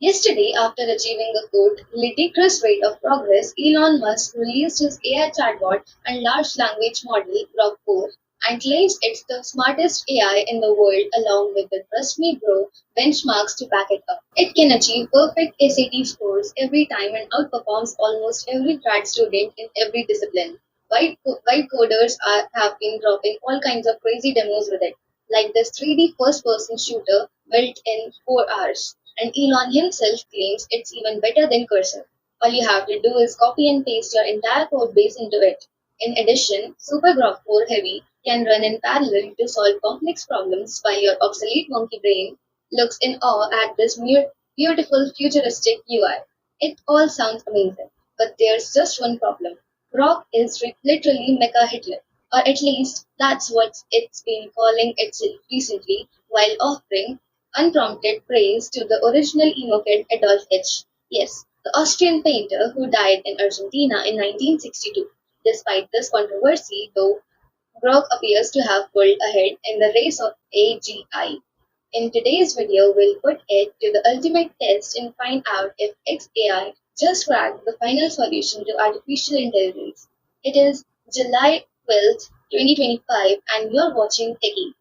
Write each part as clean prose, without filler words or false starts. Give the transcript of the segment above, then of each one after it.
Yesterday, after achieving a quote ludicrous rate of progress, Elon Musk released his AI chatbot and large language model Grok 4 and claims it's the smartest AI in the world along with the trust me bro benchmarks to back it up. It can achieve perfect SAT scores every time and outperforms almost every grad student in every discipline. White coders have been dropping all kinds of crazy demos with it, like this 3D first person shooter built in 4 hours. And Elon himself claims it's even better than Cursor. All you have to do is copy and paste your entire code base into it. In addition, Super Grok 4 Heavy can run in parallel to solve complex problems while your obsolete monkey brain looks in awe at this beautiful futuristic UI. It all sounds amazing, but there's just one problem. Grok is literally MechaHitler, or at least that's what it's been calling itself recently, while offering unprompted praise to the original emo kid Adolf Hitch. Yes, the Austrian painter who died in Argentina in 1962. Despite this controversy, though, Grok appears to have pulled ahead in the race of AGI. In today's video, we'll put it to the ultimate test and find out if XAI just cracked the final solution to artificial intelligence. It is July 12th, 2025, and you're watching Techie.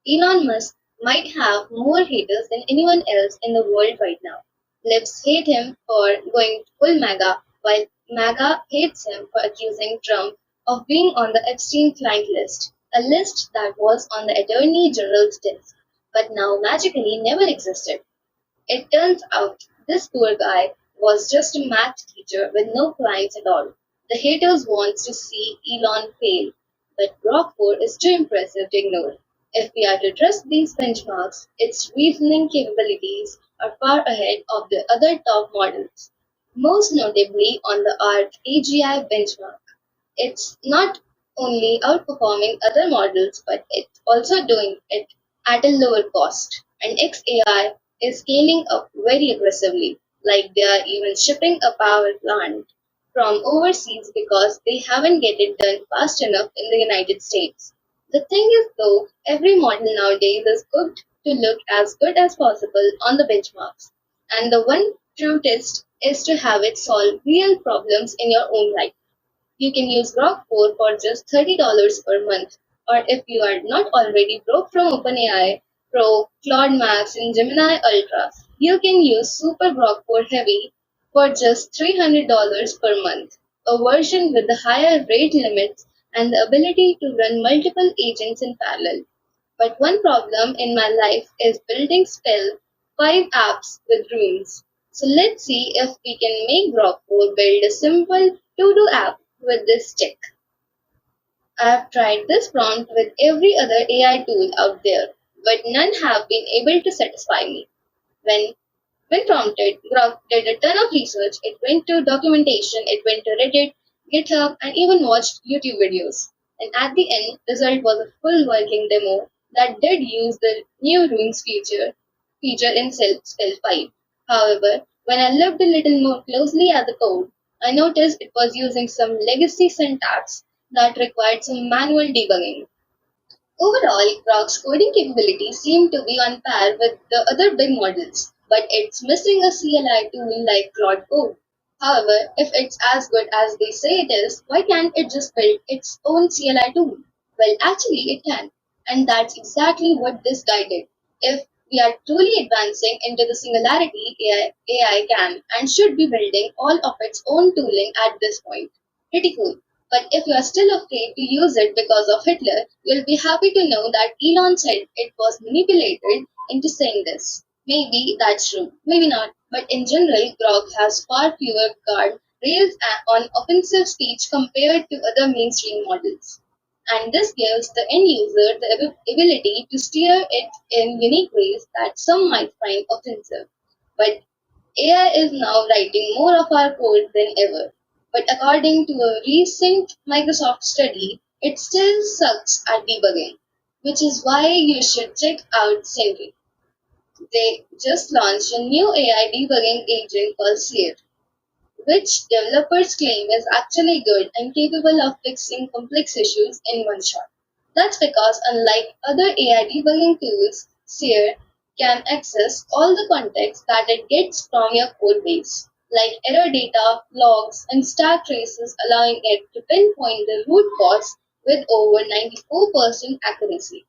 Elon Musk might have more haters than anyone else in the world right now. Libs hate him for going full MAGA, while MAGA hates him for accusing Trump of being on the Epstein client list, a list that was on the Attorney General's desk, but now magically never existed. It turns out this poor guy was just a math teacher with no clients at all. The haters want to see Elon fail, but Grok 4 is too impressive to ignore. If we are to trust these benchmarks, its reasoning capabilities are far ahead of the other top models, most notably on the ARC AGI benchmark. It's not only outperforming other models, but it's also doing it at a lower cost. And XAI is scaling up very aggressively, like they are even shipping a power plant from overseas because they haven't get it done fast enough in the United States. The thing is though, every model nowadays is cooked to look as good as possible on the benchmarks. And the one true test is to have it solve real problems in your own life. You can use Grok 4 for just $30 per month. Or if you are not already broke from OpenAI, Pro, Claude Max, and Gemini Ultra, you can use Super Grok 4 Heavy for just $300 per month, a version with the higher rate limits and the ability to run multiple agents in parallel. But one problem in my life is building still 5 apps with runes. So let's see if we can make Grok 4 build a simple to-do app with this stick. I've tried this prompt with every other AI tool out there, but none have been able to satisfy me. When when prompted, Grok did a ton of research. It went to documentation, it went to Reddit, GitHub, and even watched YouTube videos. And at the end, result was a full working demo that did use the new runes feature in Spell 5. However, when I looked a little more closely at the code, I noticed it was using some legacy syntax that required some manual debugging. Overall, Grok's coding capabilities seem to be on par with the other big models, but it's missing a CLI tool like Claude Code. However, if it's as good as they say it is, why can't it just build its own CLI tool? Well, actually, it can, and that's exactly what this guy did. If we are truly advancing into the singularity, AI can and should be building all of its own tooling at this point. Pretty cool. But if you are still afraid to use it because of Hitler, you'll be happy to know that Elon said it was manipulated into saying this. Maybe that's true, maybe not. But in general, Grok has far fewer guard rails on offensive speech compared to other mainstream models. And this gives the end user the ability to steer it in unique ways that some might find offensive. But AI is now writing more of our code than ever. But according to a recent Microsoft study, it still sucks at debugging, which is why you should check out Sentry. They just launched a new AI debugging agent called Seer, which developers claim is actually good and capable of fixing complex issues in one shot. That's because, unlike other AI debugging tools, Seer can access all the context that it gets from your code base, like error data, logs, and stack traces, allowing it to pinpoint the root cause with over 94% accuracy.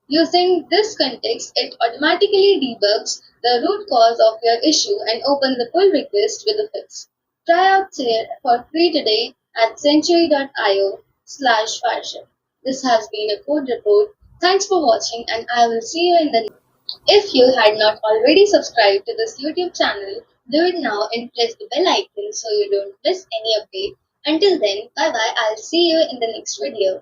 Using this context, it automatically debugs the root cause of your issue and opens the pull request with a fix. Try out Seer for free today at century.io/Fireshift. This has been a code report. Thanks for watching, and I will see you in the next. If you had not already subscribed to this YouTube channel, do it now and press the bell icon so you don't miss any update. Until then, bye bye. I'll see you in the next video.